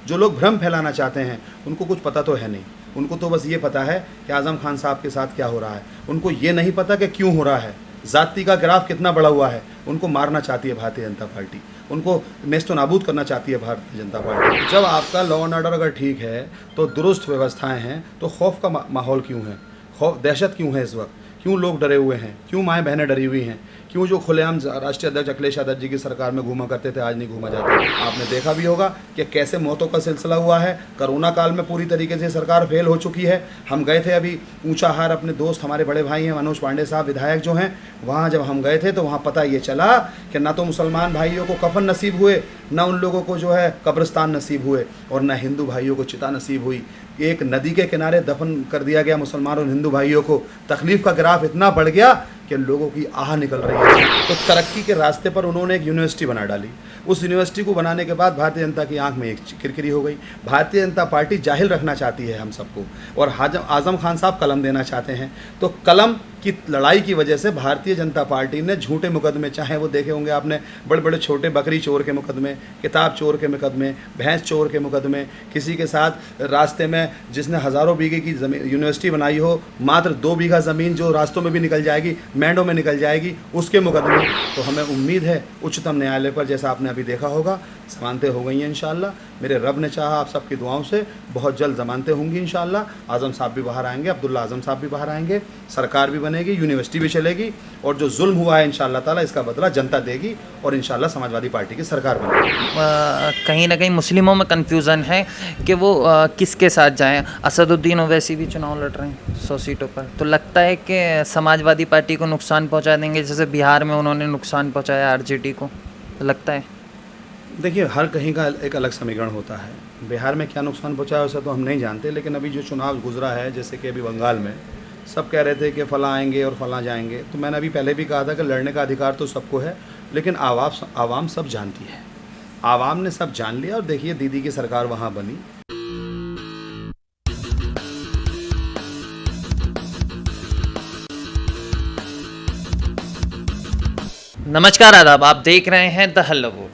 जो लोग भ्रम फैलाना चाहते हैं उनको कुछ पता तो है नहीं। उनको तो बस ये पता है कि आज़म खान साहब के साथ क्या हो रहा है, उनको ये नहीं पता कि क्यों हो रहा है, जाति का ग्राफ कितना बड़ा हुआ है। उनको मारना चाहती है भारतीय जनता पार्टी, उनको नेस्तो नाबूद करना चाहती है भारतीय जनता पार्टी। जब आपका लॉ एंड ऑर्डर अगर ठीक है तो दुरुस्त व्यवस्थाएं हैं तो खौफ का माहौल क्यों है, खौफ दहशत क्यों है इस वक्त, क्यों लोग डरे हुए हैं, क्यों माएँ बहनें डरी हुई हैं, क्यों जो खुलेआम राष्ट्रीय अध्यक्ष अखिलेश यादव जी की सरकार में घूमा करते थे आज नहीं घूमा जाता। आपने देखा भी होगा कि कैसे मौतों का सिलसिला हुआ है। कोरोना काल में पूरी तरीके से सरकार फेल हो चुकी है। हम गए थे अभी ऊंचाहार, अपने दोस्त हमारे बड़े भाई हैं मनोज पांडे साहब विधायक जो हैं, वहाँ जब हम गए थे तो वहाँ पता ये चला कि ना तो मुसलमान भाइयों को कफन नसीब हुए, ना उन लोगों को जो है कब्रिस्तान नसीब हुए, और ना हिंदू भाइयों को चिता नसीब हुई। एक नदी के किनारे दफन कर दिया गया मुसलमान और हिंदू भाइयों को। तकलीफ़ का ग्राफ इतना बढ़ गया कि लोगों की आह निकल रही है। तो तरक्की के रास्ते पर उन्होंने एक यूनिवर्सिटी बना डाली। उस यूनिवर्सिटी को बनाने के बाद भारतीय जनता की आंख में एक किरकिरी हो गई। भारतीय जनता पार्टी जाहिल रखना चाहती है हम सबको, और आज़म खान साहब कलम देना चाहते हैं। तो कलम की लड़ाई की वजह से भारतीय जनता पार्टी ने झूठे मुकदमे, चाहे वो देखे होंगे आपने बड़े बड़े छोटे बकरी चोर के मुकदमे, किताब चोर के मुकदमे, भैंस चोर के मुकदमे, किसी के साथ रास्ते में जिसने हज़ारों बीघे की ज़मीन यूनिवर्सिटी बनाई हो, मात्र 2 बीघा ज़मीन जो रास्तों में भी निकल जाएगी, मेंढों में निकल जाएगी, उसके मुकदमे। तो हमें उम्मीद है उच्चतम न्यायालय पर, जैसा आपने अभी देखा होगा, ज़मानतें हो गई हैं इंशाअल्लाह। मेरे रब ने चाहा आप सबकी दुआओं से बहुत जल्द ज़मानतें होंगी इंशाअल्लाह। आज़म साहब भी बाहर आएंगे, अब्दुल्ला आज़म साहब भी बाहर आएंगे, सरकार भी बनेगी, यूनिवर्सिटी भी चलेगी, और जो जुल्म हुआ है इंशाअल्लाह ताला इसका बदला जनता देगी, और इंशाअल्लाह समाजवादी पार्टी की सरकार बनेगी। कहीं ना कहीं मुस्लिमों में कन्फ्यूज़न है कि वो किसके साथ जाएं। असदुद्दीन ओवैसी भी चुनाव लड़ रहे हैं 100 सीटों पर, तो लगता है कि समाजवादी पार्टी को नुकसान पहुंचा देंगे, जैसे बिहार में उन्होंने नुकसान पहुंचाया आरजेडी को, तो लगता है। देखिए, हर कहीं का एक अलग समीकरण होता है। बिहार में क्या नुकसान पहुंचा है उसे तो हम नहीं जानते, लेकिन अभी जो चुनाव गुजरा है, जैसे कि अभी बंगाल में सब कह रहे थे कि फ़लाँ आएंगे और फ़लाँ जाएंगे, तो मैंने अभी पहले भी कहा था कि लड़ने का अधिकार तो सबको है, लेकिन आवाम सब जानती है। आवाम ने सब जान लिया, और देखिए दीदी की सरकार वहाँ बनी। नमस्कार, आदाब, आप देख रहे हैं द हल्लवो।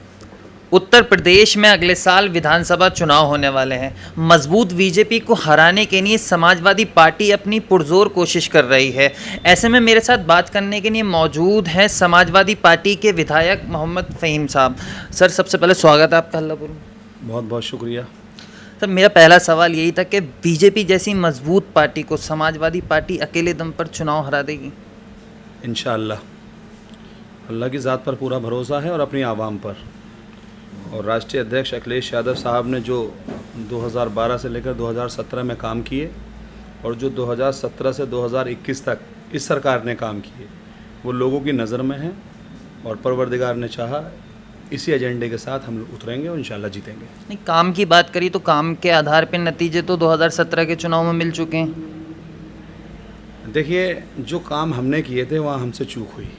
उत्तर प्रदेश में अगले साल विधानसभा चुनाव होने वाले हैं। मजबूत बीजेपी को हराने के लिए समाजवादी पार्टी अपनी पुरजोर कोशिश कर रही है। ऐसे में मेरे साथ बात करने के लिए मौजूद हैं समाजवादी पार्टी के विधायक मोहम्मद फ़हीम साहब। सर, सबसे पहले स्वागत है आपका हल्लवो में। बहुत बहुत शुक्रिया। सर, मेरा पहला सवाल यही था कि बीजेपी जैसी मजबूत पार्टी को समाजवादी पार्टी अकेले दम पर चुनाव हरा देगी? इंशाअल्लाह, अल्लाह की ज़ात पर पूरा भरोसा है और अपनी आवाम पर। और राष्ट्रीय अध्यक्ष अखिलेश यादव साहब ने जो 2012 से लेकर 2017 में काम किए, और जो 2017 से 2021 तक इस सरकार ने काम किए, वो लोगों की नज़र में हैं, और परवरदिगार ने चाहा इसी एजेंडे के साथ हम लोग उतरेंगे और इंशाल्लाह जीतेंगे। नहीं, काम की बात करी तो काम के आधार पर नतीजे तो 2017 के चुनाव में मिल चुके हैं। देखिए, जो काम हमने किए थे वहाँ हमसे चूक हुई।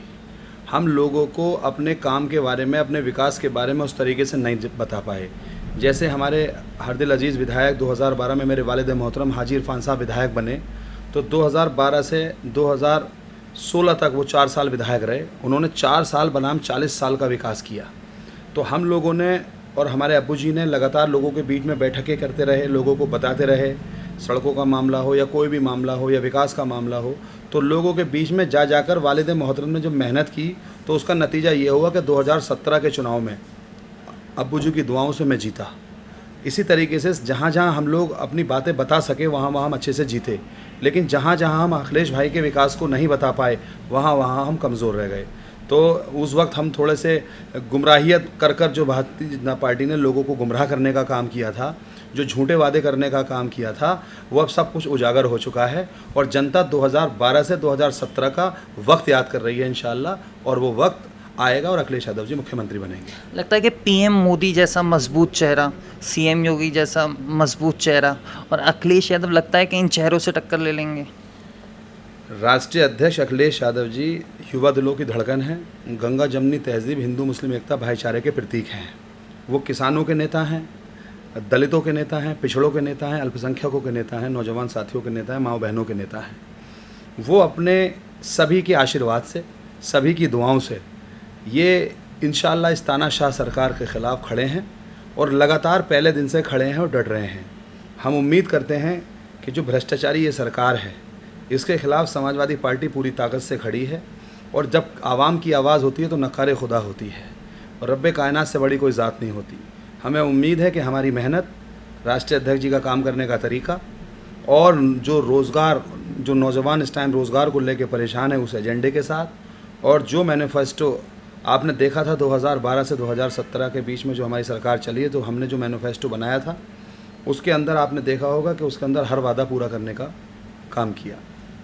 हम लोगों को अपने काम के बारे में, अपने विकास के बारे में उस तरीके से नहीं बता पाए। जैसे हमारे हरदिल अजीज़ विधायक 2012 में मेरे वालिद मोहतरम हाजी इरफान साहब विधायक बने, तो 2012 से 2016 तक वो 4 साल विधायक रहे। उन्होंने 4 साल बनाम 40 साल का विकास किया। तो हम लोगों ने और हमारे अब्बू जी ने लगातार लोगों के बीच में बैठकें करते रहे, लोगों को बताते रहे, सड़कों का मामला हो या कोई भी मामला हो या विकास का मामला हो, तो लोगों के बीच में जाकर वालिद मोहतरम ने जो मेहनत की, तो उसका नतीजा ये हुआ कि 2017 के चुनाव में अब्बू जी की दुआओं से मैं जीता। इसी तरीके से जहाँ जहाँ हम लोग अपनी बातें बता सके वहाँ वहाँ हम अच्छे से जीते, लेकिन जहाँ जहाँ हम अखिलेश भाई के विकास को नहीं बता पाए वहाँ वहाँ हम कमज़ोर रह गए। तो उस वक्त हम थोड़े से गुमराहियत कर जो भारतीय जनता पार्टी ने लोगों को गुमराह करने का काम किया था, जो झूठे वादे करने का काम किया था, वो अब सब कुछ उजागर हो चुका है, और जनता 2012 से 2017 का वक्त याद कर रही है इंशाअल्लाह, और वो वक्त आएगा और अखिलेश यादव जी मुख्यमंत्री बनेंगे। लगता है कि पीएम मोदी जैसा मजबूत चेहरा, सीएम योगी जैसा मजबूत चेहरा और अखिलेश यादव, लगता है कि इन चेहरों से टक्कर ले लेंगे? राष्ट्रीय अध्यक्ष अखिलेश यादव जी युवा दिलों की धड़कन हैं, गंगा जमनी तहजीब, हिंदू मुस्लिम एकता भाईचारे के प्रतीक हैं। वो किसानों के नेता हैं, दलितों के नेता हैं, पिछड़ों के नेता हैं, अल्पसंख्यकों के नेता हैं, नौजवान साथियों के नेता हैं, माँ बहनों के नेता हैं। वो अपने सभी के आशीर्वाद से, सभी की दुआओं से ये इंशाअल्लाह इस तानाशाह सरकार के ख़िलाफ़ खड़े हैं, और लगातार पहले दिन से खड़े हैं और डट रहे हैं। हम उम्मीद करते हैं कि जो भ्रष्टाचारी ये सरकार है, इसके खिलाफ समाजवादी पार्टी पूरी ताकत से खड़ी है, और जब आवाम की आवाज़ होती है तो नकार खुदा होती है, और रब्बे कायनात से बड़ी कोई ज़ात नहीं होती। हमें उम्मीद है कि हमारी मेहनत, राष्ट्रीय अध्यक्ष जी का काम करने का तरीका, और जो रोज़गार, जो नौजवान इस टाइम रोज़गार को लेकर परेशान है, उस एजेंडे के साथ, और जो मैनिफेस्टो आपने देखा था 2012 से 2017 के बीच में जो हमारी सरकार चली है, तो हमने जो मैनिफेस्टो बनाया था उसके अंदर आपने देखा होगा कि उसके अंदर हर वादा पूरा करने का काम किया।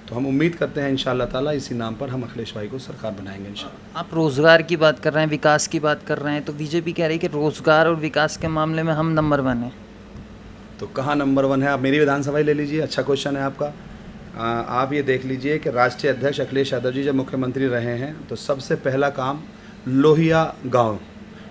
तो हम उम्मीद करते हैं इंशाअल्लाह ताला इसी नाम पर हम अखिलेश भाई को सरकार बनाएंगे इंशाअल्लाह। आप रोज़गार की बात कर रहे हैं, विकास की बात कर रहे हैं, तो बीजेपी कह रही है कि रोज़गार और विकास के मामले में हम नंबर 1 हैं। तो कहाँ नंबर 1 है? आप मेरी विधानसभा ही ले लीजिए, अच्छा क्वेश्चन है आपका। आप ये देख लीजिए कि राष्ट्रीय अध्यक्ष अखिलेश यादव जी जब मुख्यमंत्री रहे हैं तो सबसे पहला काम लोहिया गांव।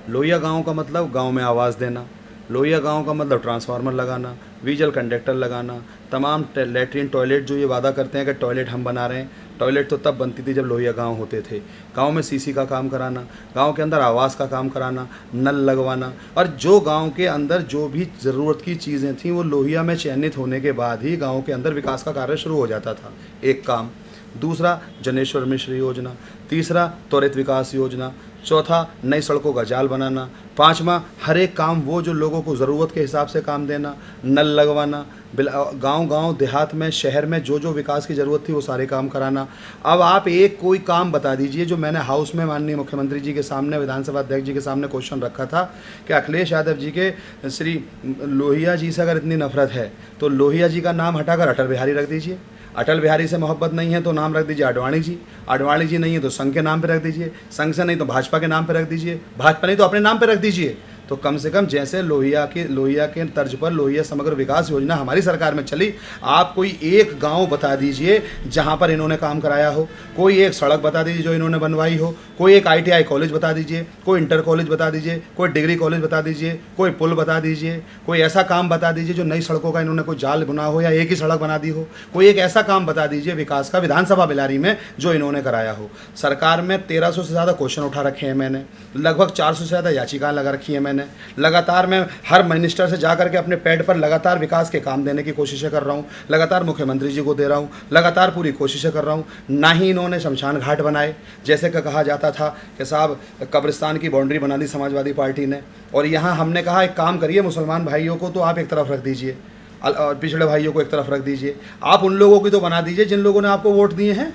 लोहिया गांव का मतलब गांव में आवाज़ देना, लोहिया गांव का मतलब ट्रांसफार्मर लगाना, विजुअल कंडक्टर लगाना, तमाम लेटरिन टॉयलेट जो ये वादा करते हैं कि टॉयलेट हम बना रहे हैं, टॉयलेट तो तब बनती थी जब लोहिया गांव होते थे। गांव में सीसी का काम कराना, गांव के अंदर आवास का काम कराना, नल लगवाना, और जो गांव के अंदर जो भी ज़रूरत की चीज़ें थीं वो लोहिया में चयनित होने के बाद ही गांव के अंदर विकास का कार्य शुरू हो जाता था। एक काम। दूसरा जनेश्वर मिश्र योजना, तीसरा त्वरित विकास योजना, चौथा नई सड़कों का जाल बनाना, पांचवा हर एक काम वो जो लोगों को ज़रूरत के हिसाब से काम देना, नल लगवाना, गांव-गांव देहात में शहर में जो जो विकास की ज़रूरत थी वो सारे काम कराना। अब आप एक कोई काम बता दीजिए जो मैंने हाउस में माननीय मुख्यमंत्री जी के सामने, विधानसभा अध्यक्ष जी के सामने क्वेश्चन रखा था कि अखिलेश यादव जी के श्री लोहिया जी से अगर इतनी नफरत है तो लोहिया जी का नाम हटाकर अटल बिहारी रख दीजिए। अटल बिहारी से मोहब्बत नहीं है तो नाम रख दीजिए आडवाणी जी, आडवाणी जी नहीं है तो संघ के नाम पे रख दीजिए, संघ से नहीं तो भाजपा के नाम पे रख दीजिए, भाजपा नहीं तो अपने नाम पे रख दीजिए। तो कम से कम जैसे लोहिया के तर्ज पर लोहिया समग्र विकास योजना हमारी सरकार में चली, आप कोई एक गांव बता दीजिए जहां पर इन्होंने काम कराया हो, कोई एक सड़क बता दीजिए जो इन्होंने बनवाई हो, कोई एक ITI कॉलेज बता दीजिए, कोई इंटर कॉलेज बता दीजिए, कोई डिग्री कॉलेज बता दीजिए, कोई पुल बता दीजिए, कोई ऐसा काम बता दीजिए जो नई सड़कों का इन्होंने कोई जाल बना हो या एक ही सड़क बना दी हो, कोई एक ऐसा काम बता दीजिए विकास का विधानसभा बिलारी में जो इन्होंने कराया हो। सरकार में 1300 से ज़्यादा क्वेश्चन उठा रखे हैं मैंने, लगभग 400 से ज़्यादा याचिकाएँ लगा रखी है मैंने, लगातार मैं हर मिनिस्टर से जा करके अपने पैड पर लगातार विकास के काम देने की कोशिशें कर रहा हूँ, लगातार मुख्यमंत्री जी को दे रहा हूँ, लगातार पूरी कोशिशें कर रहा हूँ। ना ही इन्होंने शमशान घाट बनाए, जैसे कि कहा जाता था कि साहब कब्रिस्तान की बाउंड्री बना दी समाजवादी पार्टी ने, और यहाँ हमने कहा एक काम करिए, मुसलमान भाइयों को तो आप एक तरफ रख दीजिए और पिछड़े भाइयों को एक तरफ रख दीजिए, आप उन लोगों की तो बना दीजिए जिन लोगों ने आपको वोट दिए हैं,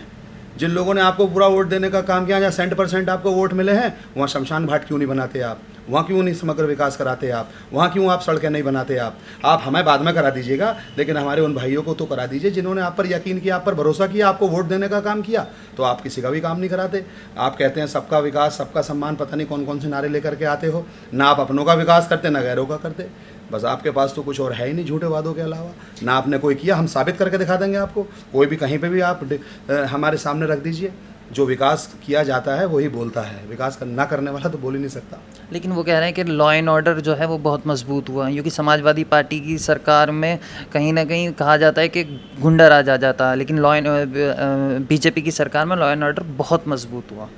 जिन लोगों ने आपको पूरा वोट देने का काम किया, जहाँ 100% आपको वोट मिले हैं, वहाँ शमशान घाट क्यों नहीं बनाते आप? वहाँ क्यों नहीं समग्र विकास कराते आप? वहाँ क्यों आप सड़कें नहीं बनाते आप हमें बाद में करा दीजिएगा, लेकिन हमारे उन भाइयों को तो करा दीजिए जिन्होंने आप पर यकीन किया, आप पर भरोसा किया, आपको वोट देने का काम किया। तो आप किसी का भी काम नहीं कराते। आप कहते हैं सबका विकास, सबका सम्मान, पता नहीं कौन कौन से नारे लेकर के आते हो। ना आप अपनों का विकास करते, ना गैरों का करते। बस आपके पास तो कुछ और है ही नहीं झूठे वादों के अलावा। ना आपने कोई किया, हम साबित करके दिखा देंगे आपको। कोई भी कहीं पे भी आप हमारे सामने रख दीजिए, जो विकास किया जाता है वही बोलता है, विकास ना करने वाला तो बोल ही नहीं सकता। लेकिन वो कह रहे हैं कि लॉ एंड ऑर्डर जो है वो बहुत मजबूत हुआ है, क्योंकि समाजवादी पार्टी की सरकार में कहीं ना कहीं कहा जाता है कि गुंडा राज आ जाता है, लेकिन बीजेपी की सरकार में लॉ एंड ऑर्डर बहुत मजबूत हुआ।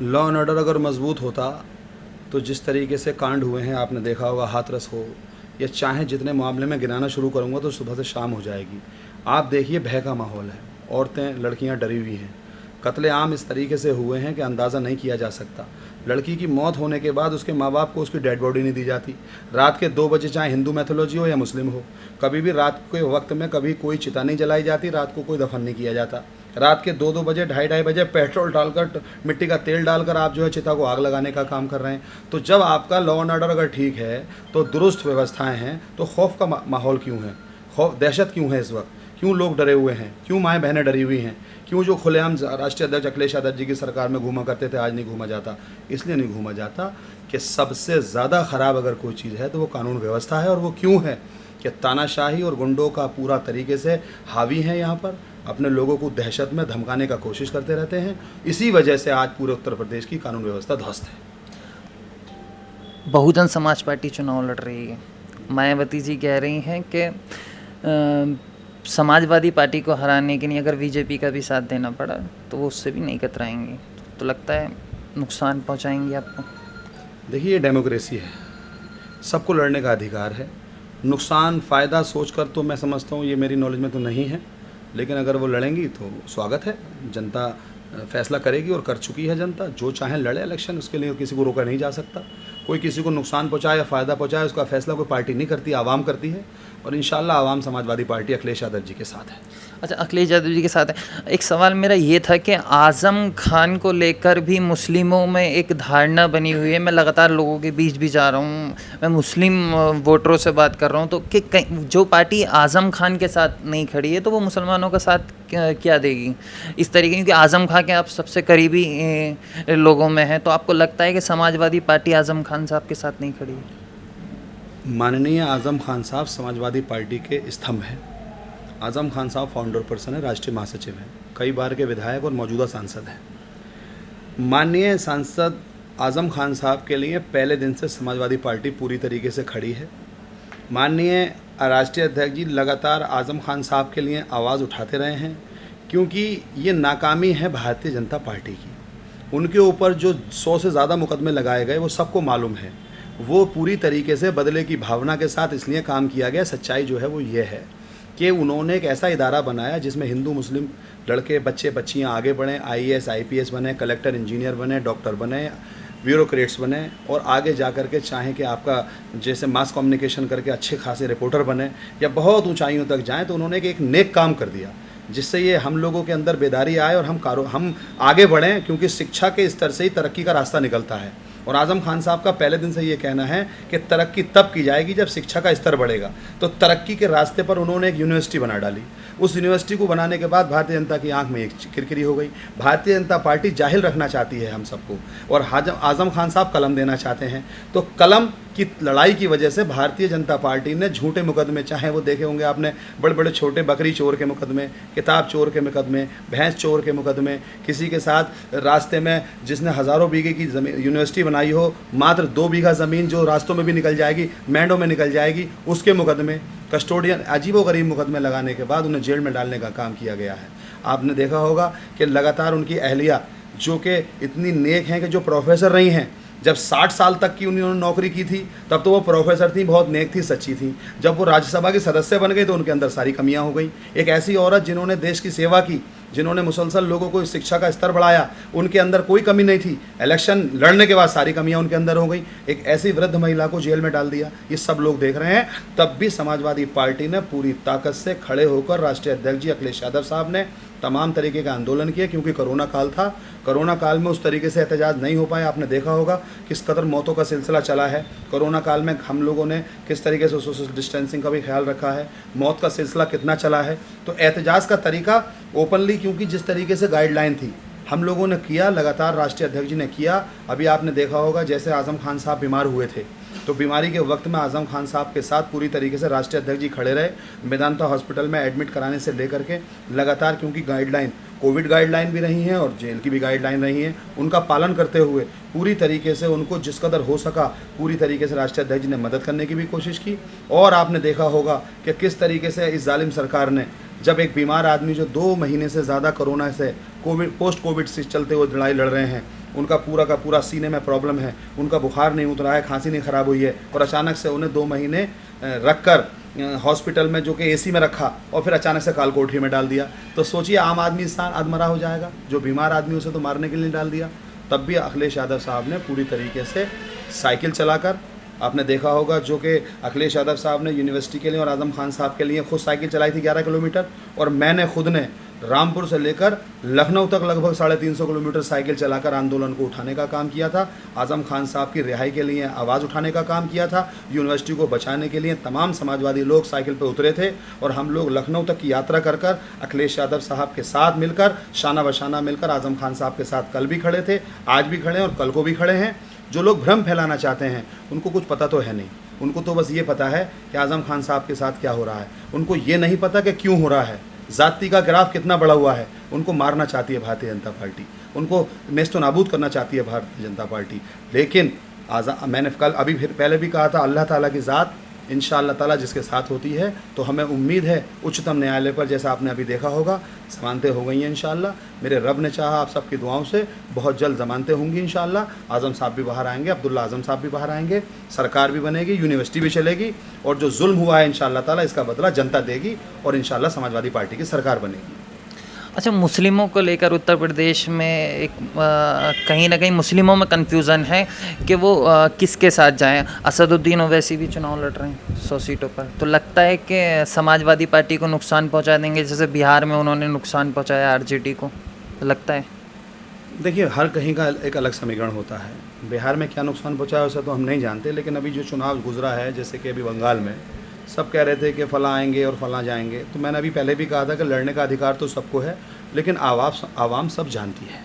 लॉ एंड ऑर्डर अगर मजबूत होता तो जिस तरीके से कांड हुए हैं आपने देखा होगा, हाथरस हो या चाहे जितने मामले में गिनाना शुरू करूँगा तो सुबह से शाम हो जाएगी। आप देखिए भय का माहौल है, औरतें लड़कियाँ डरी हुई हैं, कत्लेआम इस तरीके से हुए हैं कि अंदाज़ा नहीं किया जा सकता। लड़की की मौत होने के बाद उसके माँ बाप को उसकी डेड बॉडी नहीं दी जाती। रात के 2 बजे, चाहे हिंदू मैथोलॉजी हो या मुस्लिम हो, कभी भी रात के वक्त में कभी कोई चिता नहीं जलाई जाती, रात को कोई दफन नहीं किया जाता। रात के 2-2 बजे, 2:30 बजे पेट्रोल डालकर, मिट्टी का तेल डालकर आप जो है चिता को आग लगाने का काम कर रहे हैं। तो जब आपका लॉ एंड ऑर्डर अगर ठीक है, तो दुरुस्त व्यवस्थाएँ हैं, तो खौफ का माहौल क्यों है? खौफ, दहशत क्यों है इस वक्त? क्यों लोग डरे हुए हैं? क्यों माएँ बहनें डरी हुई हैं? क्यों जो खुलेआम राष्ट्रीय अध्यक्ष अखिलेश यादव जी की सरकार में घूमा करते थे आज नहीं घूमा जाता? इसलिए नहीं घूमा जाता कि सबसे ज़्यादा ख़राब अगर कोई चीज़ है तो वो कानून व्यवस्था है। और वो क्यों है कि तानाशाही और गुंडों का पूरा तरीके से हावी है यहाँ पर, अपने लोगों को दहशत में धमकाने का कोशिश करते रहते हैं। इसी वजह से आज पूरे उत्तर प्रदेश की कानून व्यवस्था ध्वस्त है। बहुजन समाज पार्टी चुनाव लड़ रही है, मायावती जी कह रही हैं कि समाजवादी पार्टी को हराने के लिए अगर बीजेपी का भी साथ देना पड़ा तो वो उससे भी नहीं कतराएंगे। तो लगता है नुकसान पहुंचाएंगे आपको। देखिए ये डेमोक्रेसी है, सबको लड़ने का अधिकार है। नुकसान फ़ायदा सोचकर तो मैं समझता हूँ, ये मेरी नॉलेज में तो नहीं है, लेकिन अगर वो लड़ेंगी तो स्वागत है। जनता फैसला करेगी और कर चुकी है जनता। जो चाहे लड़े इलेक्शन, उसके लिए किसी को रोका नहीं जा सकता। कोई किसी को नुकसान पहुँचाए या फ़ायदा पहुँचाए, उसका फैसला कोई पार्टी नहीं करती, आवाम करती है। और इंशाल्लाह आवाम समाजवादी पार्टी अखिलेश यादव जी के साथ है। अच्छा, अखिलेश यादव जी के साथ है। एक सवाल मेरा ये था कि आज़म खान को लेकर भी मुस्लिमों में एक धारणा बनी हुई है। मैं लगातार लोगों के बीच भी जा रहा हूँ, मैं मुस्लिम वोटरों से बात कर रहा हूँ, तो कि जो पार्टी आज़म खान के साथ नहीं खड़ी है तो वो मुसलमानों का साथ क्या देगी इस तरीके, क्योंकि आज़म खान के आप सबसे करीबी लोगों में हैं, तो आपको लगता है कि समाजवादी पार्टी आज़म खान साहब के साथ नहीं खड़ी है? माननीय आज़म खान साहब समाजवादी पार्टी के स्तंभ हैं। आज़म खान साहब फाउंडर पर्सन है, राष्ट्रीय महासचिव हैं, कई बार के विधायक और मौजूदा सांसद हैं। माननीय सांसद आज़म खान साहब के लिए पहले दिन से समाजवादी पार्टी पूरी तरीके से खड़ी है। माननीय राष्ट्रीय अध्यक्ष जी लगातार आज़म खान साहब के लिए आवाज़ उठाते रहे हैं, क्योंकि ये नाकामी है भारतीय जनता पार्टी की। उनके ऊपर जो 100 से ज़्यादा मुकदमे लगाए गए वो सबको मालूम है। वो पूरी तरीके से बदले की भावना के साथ इसलिए काम किया गया। सच्चाई जो है वो ये है कि उन्होंने एक ऐसा इदारा बनाया जिसमें हिंदू मुस्लिम लड़के बच्चे बच्चियां आगे बढ़ें, IAS IPS बने, कलेक्टर इंजीनियर बने, डॉक्टर बने, ब्यूरोक्रेट्स बने, और आगे जा कर के चाहें कि आपका जैसे मास कम्युनिकेशन करके अच्छे खासे रिपोर्टर बने या बहुत ऊंचाइयों तक जाएं। तो उन्होंने एक नेक काम कर दिया जिससे ये हम लोगों के अंदर बेदारी आए और हम आगे बढ़ें, क्योंकि शिक्षा के स्तर से ही तरक्की का रास्ता निकलता है। और आज़म खान साहब का पहले दिन से ये कहना है कि तरक्की तब की जाएगी जब शिक्षा का स्तर बढ़ेगा। तो तरक्की के रास्ते पर उन्होंने एक यूनिवर्सिटी बना डाली। उस यूनिवर्सिटी को बनाने के बाद भारतीय जनता की आंख में एक किरकिरी हो गई। भारतीय जनता पार्टी जाहिल रखना चाहती है हम सबको, और आज़म खान साहब कलम देना चाहते हैं। तो कलम की लड़ाई की वजह से भारतीय जनता पार्टी ने झूठे मुकदमे, चाहे वो देखे होंगे आपने बड़े बड़े छोटे बकरी चोर के मुकदमे, किताब चोर के मुकदमे, भैंस चोर के मुकदमे, किसी के साथ रास्ते में जिसने हज़ारों बीघे की ज़मीन यूनिवर्सिटी बनाई हो, मात्र 2 बीघा ज़मीन जो रास्तों में भी निकल जाएगी, मैंडों में निकल जाएगी, उसके मुकदमे, कस्टोडियन, अजीबोगरीब मुकदमे लगाने के बाद उन्हें जेल में डालने का काम किया गया है। आपने देखा होगा कि लगातार उनकी अहलिया, जो कि इतनी नेक हैं कि जो प्रोफेसर रही हैं, जब 60 साल तक की उन्होंने नौकरी की थी तब तो वो प्रोफेसर थी, बहुत नेक थी, सच्ची थी। जब वो राज्यसभा की सदस्य बन गई तो उनके अंदर सारी कमियां हो गई। एक ऐसी औरत जिन्होंने देश की सेवा की, जिन्होंने मुसलसल लोगों को शिक्षा का स्तर बढ़ाया, उनके अंदर कोई कमी नहीं थी। इलेक्शन लड़ने के बाद सारी कमियां उनके अंदर हो गई। एक ऐसी वृद्ध महिला को जेल में डाल दिया। ये सब लोग देख रहे हैं। तब भी समाजवादी पार्टी ने पूरी ताकत से खड़े होकर राष्ट्रीय अध्यक्ष जी अखिलेश यादव साहब ने तमाम तरीके का आंदोलन किया, क्योंकि कोरोना काल था। कोरोना काल में उस तरीके से एहतजाज नहीं हो पाया। आपने देखा होगा किस कदर मौतों का सिलसिला चला है। कोरोना काल में हम लोगों ने किस तरीके से सोशल डिस्टेंसिंग का भी ख्याल रखा है, मौत का सिलसिला कितना चला है। तो एहतजाज का तरीका ओपनली, क्योंकि जिस तरीके से गाइडलाइन थी हम लोगों ने किया, लगातार राष्ट्रीय अध्यक्ष जी ने किया। अभी आपने देखा होगा जैसे आज़म खान साहब बीमार हुए थे, तो बीमारी के वक्त में आज़म खान साहब के साथ पूरी तरीके से राष्ट्रीय अध्यक्ष जी खड़े रहे। मेदांता हॉस्पिटल में एडमिट कराने से लेकर के लगातार, क्योंकि गाइडलाइन कोविड गाइडलाइन भी रही हैं और जेल की भी गाइडलाइन रही हैं, उनका पालन करते हुए पूरी तरीके से उनको जिस कदर हो सका पूरी तरीके से राष्ट्रीय अध्यक्ष जी ने मदद करने की भी कोशिश की। और आपने देखा होगा कि किस तरीके से इस जालिम सरकार ने, जब एक बीमार आदमी जो 2 महीने से ज़्यादा कोरोना से पोस्ट कोविड से चलते हुए लड़ाई लड़ रहे हैं, उनका पूरा का पूरा सीने में प्रॉब्लम है, उनका बुखार नहीं उतरा है, खांसी नहीं ख़राब हुई है, और अचानक से उन्हें 2 महीने रख कर हॉस्पिटल में, जो कि AC में रखा, और फिर अचानक से काल कोठरी में डाल दिया। तो सोचिए आम आदमी इंसान अधमरा हो जाएगा। जो बीमार आदमी उसे तो मारने के लिए डाल दिया। तब भी अखिलेश यादव साहब ने पूरी तरीके से साइकिल चलाकर, आपने देखा होगा जो कि अखिलेश यादव साहब ने यूनिवर्सिटी के लिए और आज़म खान साहब के लिए खुद साइकिल चलाई थी 11 किलोमीटर, और मैंने खुद ने रामपुर से लेकर लखनऊ तक लगभग 350 किलोमीटर साइकिल चलाकर आंदोलन को उठाने का काम किया था। आज़म खान साहब की रिहाई के लिए आवाज़ उठाने का काम किया था। यूनिवर्सिटी को बचाने के लिए तमाम समाजवादी लोग साइकिल पर उतरे थे, और हम लोग लखनऊ तक की यात्रा कर कर अखिलेश यादव साहब के साथ मिलकर, शाना बशाना मिलकर आज़म खान साहब के साथ कल भी खड़े थे, आज भी खड़े हैं और कल को भी खड़े हैं। जो लोग भ्रम फैलाना चाहते हैं उनको कुछ पता तो है नहीं। उनको तो बस ये पता है कि आज़म खान साहब के साथ क्या हो रहा है। उनको ये नहीं पता कि क्यों हो रहा है, जाति का ग्राफ कितना बड़ा हुआ है। उनको मारना चाहती है भारतीय जनता पार्टी, उनको नेस्तो नाबूद करना चाहती है भारतीय जनता पार्टी। लेकिन मैंने कल अभी फिर पहले भी कहा था, अल्लाह ताला की ज़ात इंशाअल्लाह ताला जिसके साथ होती है तो हमें उम्मीद है उच्चतम न्यायालय पर, जैसा आपने अभी देखा होगा, ज़मानतें हो गई हैं इंशाअल्लाह। मेरे रब ने चाहा आप सबकी दुआओं से बहुत जल्द ज़मानतें होंगी इंशाअल्लाह। आज़म साहब भी बाहर आएंगे, अब्दुल्ला आज़म साहब भी बाहर आएंगे, सरकार भी बनेगी, यूनिवर्सिटी भी चलेगी, और जो जुल्म हुआ है इंशाअल्लाह ताला इसका बदला जनता देगी, और इंशाअल्लाह समाजवादी पार्टी की सरकार बनेगी। अच्छा, मुस्लिमों को लेकर उत्तर प्रदेश में एक कहीं ना कहीं मुस्लिमों में कन्फ्यूज़न है कि वो किसके साथ जाएं। असदुद्दीन ओवैसी भी चुनाव लड़ रहे हैं 100 सीटों पर, तो लगता है कि समाजवादी पार्टी को नुकसान पहुंचा देंगे, जैसे बिहार में उन्होंने नुकसान पहुंचाया आरजेडी को, तो लगता है। देखिए, हर कहीं का एक अलग समीकरण होता है। बिहार में क्या नुकसान पहुंचा है उसे तो हम नहीं जानते, लेकिन अभी जो चुनाव गुजरा है, जैसे कि अभी बंगाल में सब कह रहे थे कि फ़लाँ आएंगे और फ़लाँ जाएंगे, तो मैंने अभी पहले भी कहा था कि लड़ने का अधिकार तो सबको है, लेकिन आवाम सब जानती है।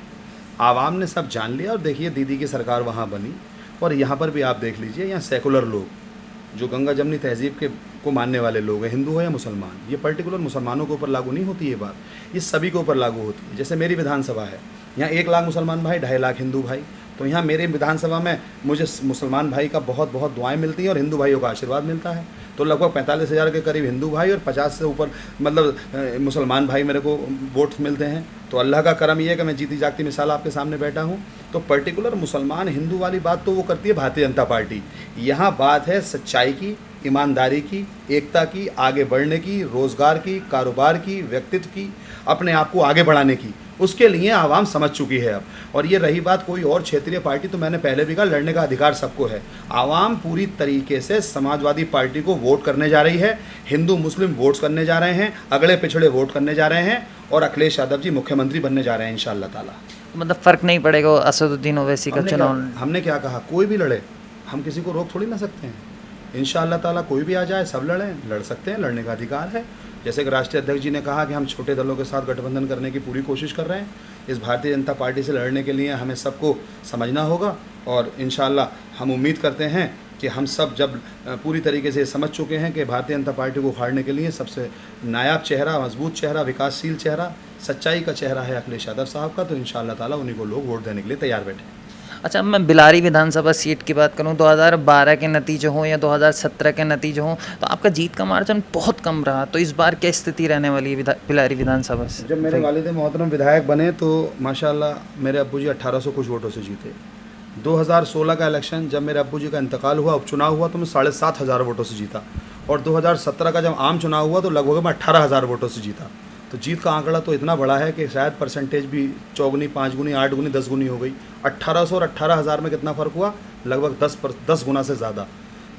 आवाम ने सब जान लिया, और देखिए दीदी की सरकार वहाँ बनी, और यहाँ पर भी आप देख लीजिए, यहाँ सेकुलर लोग जो गंगा जमनी तहजीब के को मानने वाले लोग हैं, हिंदू हो या मुसलमान, ये पर्टिकुलर मुसलमानों के ऊपर लागू नहीं होती ये बात, ये सभी के ऊपर लागू होती है। जैसे मेरी विधानसभा है, यहाँ 1 लाख मुसलमान भाई, 2.5 लाख हिंदू भाई, तो यहाँ मेरे विधानसभा में मुझे मुसलमान भाई का बहुत बहुत दुआएं मिलती हैं और हिंदू भाइयों का आशीर्वाद मिलता है। तो लगभग 45,000 के करीब हिंदू भाई और 50 से ऊपर मतलब मुसलमान भाई मेरे को वोट मिलते हैं। तो अल्लाह का करम ये है कि मैं जीती जागती मिसाल आपके सामने बैठा हूँ। तो पर्टिकुलर मुसलमान हिंदू वाली बात तो वो करती है भारतीय जनता पार्टी। यहाँ बात है सच्चाई की, ईमानदारी की, एकता की, आगे बढ़ने की, रोज़गार की, कारोबार की, व्यक्तित्व की, अपने आप को आगे बढ़ाने की। उसके लिए आवाम समझ चुकी है अब। और ये रही बात कोई और क्षेत्रीय पार्टी, तो मैंने पहले भी कहा लड़ने का अधिकार सबको है। आवाम पूरी तरीके से समाजवादी पार्टी को वोट करने जा रही है, हिंदू मुस्लिम वोट्स करने जा रहे हैं, अगले पिछड़े वोट करने जा रहे हैं, और अखिलेश यादव जी मुख्यमंत्री बनने जा रहे हैं इंशाअल्लाह ताला। मतलब फ़र्क नहीं पड़ेगा असदुद्दीन ओवैसी का चुनाव। हमने क्या कहा, कोई भी लड़े, हम किसी को रोक थोड़ी ना सकते हैं। इंशाअल्लाह ताला कोई भी आ जाए, सब लड़ें, लड़ सकते हैं, लड़ने का अधिकार है। जैसे कि राष्ट्रीय अध्यक्ष जी ने कहा कि हम छोटे दलों के साथ गठबंधन करने की पूरी कोशिश कर रहे हैं। इस भारतीय जनता पार्टी से लड़ने के लिए हमें सबको समझना होगा, और इंशाअल्लाह हम उम्मीद करते हैं कि हम सब जब पूरी तरीके से समझ चुके हैं कि भारतीय जनता पार्टी को उखाड़ने के लिए सबसे नायाब चेहरा, मजबूत चेहरा, विकासशील चेहरा, सच्चाई का चेहरा है अखिलेश यादव साहब का, तो इंशाअल्लाह ताला उन्हीं को लोग वोट देने के लिए तैयार बैठे हैं। अच्छा, मैं बिलारी विधानसभा सीट की बात करूं, 2012 के नतीजे हों या 2017 के नतीजे हों, तो आपका जीत का मार्जिन बहुत कम रहा। तो इस बार क्या स्थिति रहने वाली है बिलारी विधानसभा से? जब मेरे वालिद मोहतरम विधायक बने तो माशाल्लाह मेरे अब्बू जी 1800 कुछ वोटों से जीते। 2016 का इलेक्शन जब मेरे अब्बू जी का इंतकाल हुआ, उपचुनाव हुआ, तो मैं 7,500 वोटों से जीता। और 2017 का जब आम चुनाव हुआ तो लगभग मैं 18,000 वोटों से जीता। तो जीत का आंकड़ा तो इतना बड़ा है कि शायद परसेंटेज भी 4 गुनी, 5 गुनी, 8 गुनी, 10 गुनी हो गई। 1800 और 18,000 में कितना फ़र्क हुआ? लगभग 10 गुना से ज़्यादा।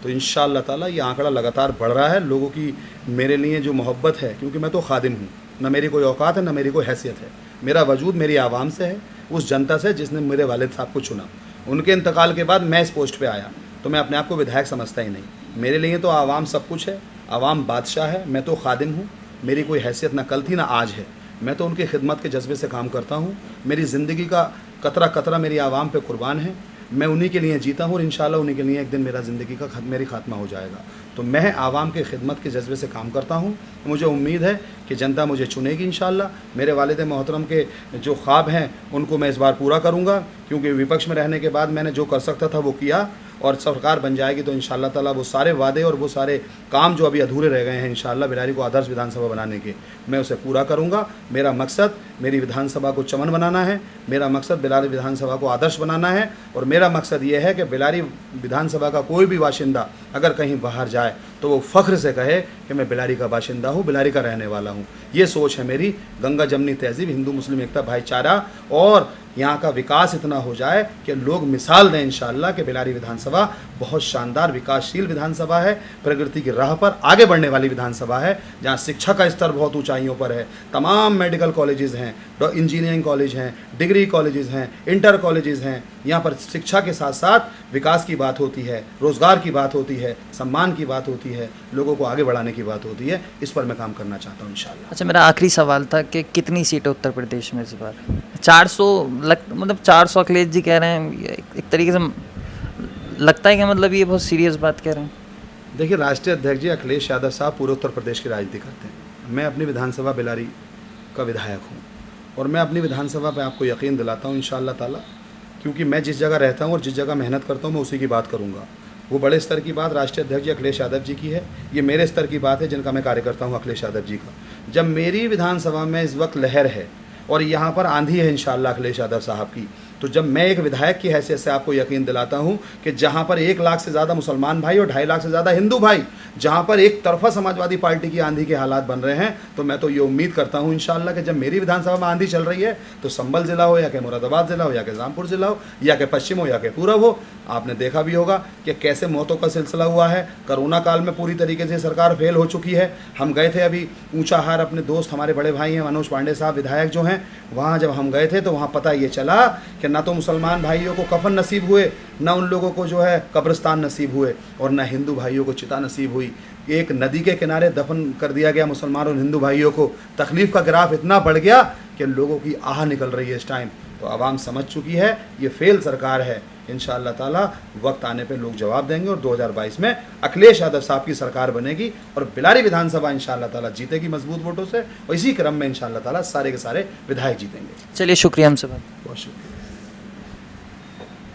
तो इंशाअल्लाह ताला ये आंकड़ा लगातार बढ़ रहा है। लोगों की मेरे लिए जो मोहब्बत है, क्योंकि मैं तो खादिम हूँ, ना मेरी कोई औकात है, ना मेरी कोई हैसियत है। मेरा वजूद मेरी आवाम से है, उस जनता से जिसने मेरे वालिद साहब को चुना। उनके इंतकाल के बाद मैं इस पोस्ट पे आया, तो मैं अपने आप को विधायक समझता ही नहीं। मेरे लिए तो आवाम सब कुछ है, आवाम बादशाह है, मैं तो खादिम हूँ। मेरी कोई हैसियत ना कल थी ना आज है। मैं तो उनकी खिदमत के जज्बे से काम करता हूँ। मेरी ज़िंदगी का कतरा कतरा मेरी आवाम पे कुर्बान है। मैं उन्हीं के लिए जीता हूँ और इंशाल्लाह उन्हीं के लिए एक दिन मेरा ज़िंदगी का मेरी खात्मा हो जाएगा। तो मैं आवाम के खिदमत के जज्बे से काम करता हूँ। मुझे उम्मीद है कि जनता मुझे चुनेगी इंशाल्लाह। मेरे वालिद मोहतरम के जो ख्वाब हैं उनको मैं इस बार पूरा करूँगा, क्योंकि विपक्ष में रहने के बाद मैंने जो कर सकता था वो किया, और सरकार बन जाएगी तो इंशाअल्लाह ताला वो सारे वादे और वो सारे काम जो अभी अधूरे रह गए हैं इंशाअल्लाह बिलारी को आदर्श विधानसभा बनाने के, मैं उसे पूरा करूँगा। मेरा मकसद मेरी विधानसभा को चमन बनाना है, मेरा मकसद बिलारी विधानसभा को आदर्श बनाना है, और मेरा मकसद ये है कि बिलारी विधानसभा का कोई भी बाशिंदा अगर कहीं बाहर जाए तो वो फ़ख्र से कहे कि मैं बिलारी का बाशिंदा हूँ, बिलारी का रहने वाला हूँ। ये सोच है मेरी। गंगा जमनी तहजीब, हिंदू मुस्लिम एकता, भाईचारा, और यहाँ का विकास इतना हो जाए कि लोग मिसाल दें इंशाअल्लाह कि बिलारी विधानसभा बहुत शानदार विकासशील विधानसभा है, प्रगति की राह पर आगे बढ़ने वाली विधानसभा है, जहाँ शिक्षा का स्तर बहुत ऊंचाइयों पर है। तमाम मेडिकल कॉलेजेस हैं, इंजीनियरिंग कॉलेज हैं, डिग्री कॉलेजेस हैं, इंटर कॉलेजेस हैं। यहाँ पर शिक्षा के साथ साथ विकास की बात होती है, रोज़गार की बात होती है, सम्मान की बात होती है, लोगों को आगे बढ़ाने की बात होती है। इस पर मैं काम करना चाहता हूँ इंशाअल्लाह। अच्छा, मेरा आखिरी सवाल था कि कितनी सीटें उत्तर प्रदेश में इस बार? 400 मतलब 400 अखिलेश जी कह रहे हैं, एक तरीके से लगता है कि मतलब ये बहुत सीरियस बात कह रहे हैं। देखिए, राष्ट्रीय अध्यक्ष जी अखिलेश यादव साहब पूरे उत्तर प्रदेश की राजनीति करते हैं। मैं अपनी विधानसभा बिलारी का विधायक हूँ, और मैं अपनी विधानसभा पे आपको यकीन दिलाता हूँ इंशाअल्लाह ताला, क्योंकि मैं जिस जगह रहता हूँ और जिस जगह मेहनत करता हूँ मैं उसी की बात करूँगा। वो बड़े स्तर की बात राष्ट्रीय अध्यक्ष जी अखिलेश यादव जी की है, ये मेरे स्तर की बात है जिनका मैं कार्यकर्ता हूँ अखिलेश यादव जी का। जब मेरी विधानसभा में इस वक्त लहर है और यहाँ पर आंधी है इंशाअल्लाह अखिलेश यादव साहब की, तो जब मैं एक विधायक की हैसियत से आपको यकीन दिलाता हूँ कि जहाँ पर 1 लाख से ज़्यादा मुसलमान भाई और 2.5 लाख से ज़्यादा हिंदू भाई, जहाँ पर एक तरफा समाजवादी पार्टी की आंधी के हालात बन रहे हैं, तो मैं तो ये उम्मीद करता हूँ इंशाअल्लाह कि जब मेरी विधानसभा में आंधी चल रही है तो संभल ज़िला हो या कि मुरादाबाद ज़िला हो या कि रामपुर ज़िला हो या कि पश्चिम हो या कि पूरब हो, आपने देखा भी होगा कि कैसे मौतों का सिलसिला हुआ है। कोरोना काल में पूरी तरीके से सरकार फेल हो चुकी है। हम गए थे अभी ऊंचाहार, अपने दोस्त हमारे बड़े भाई हैं मनोज पांडे साहब विधायक जो हैं, वहाँ जब हम गए थे तो वहाँ पता ये चला कि ना तो मुसलमान भाइयों को कफन नसीब हुए, ना उन लोगों को जो है कब्रिस्तान नसीब हुए, और ना हिंदू भाइयों को चिता नसीब हुई। एक नदी के किनारे दफन कर दिया गया मुसलमान और हिंदू भाइयों को। तकलीफ़ का ग्राफ इतना बढ़ गया कि लोगों की आह निकल रही है इस टाइम। तो आवाम समझ चुकी है ये फेल सरकार है। इंशाअल्लाह ताला वक्त आने पे लोग जवाब देंगे और 2022 में अखिलेश यादव साहब की सरकार बनेगी और बिलारी विधानसभा इंशाअल्लाह ताला जीतेगी मजबूत वोटों से, और इसी क्रम में इंशाअल्लाह ताला सारे के सारे विधायक जीतेंगे। चलिए, शुक्रिया हमसे बात। बहुत शुक्रिया।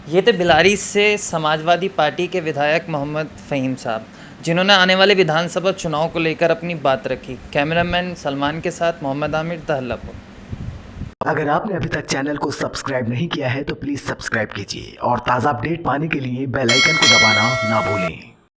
ये थे बिलारी से समाजवादी पार्टी के विधायक मोहम्मद फ़हीम साहब, जिन्होंने आने वाले विधानसभा चुनाव को लेकर अपनी बात रखी। कैमरामैन सलमान के साथ मोहम्मद आमिर, दहल्लापुर। अगर आपने अभी तक चैनल को सब्सक्राइब नहीं किया है तो प्लीज़ सब्सक्राइब कीजिए और ताज़ा अपडेट पाने के लिए बेल आइकन को दबाना ना भूलें।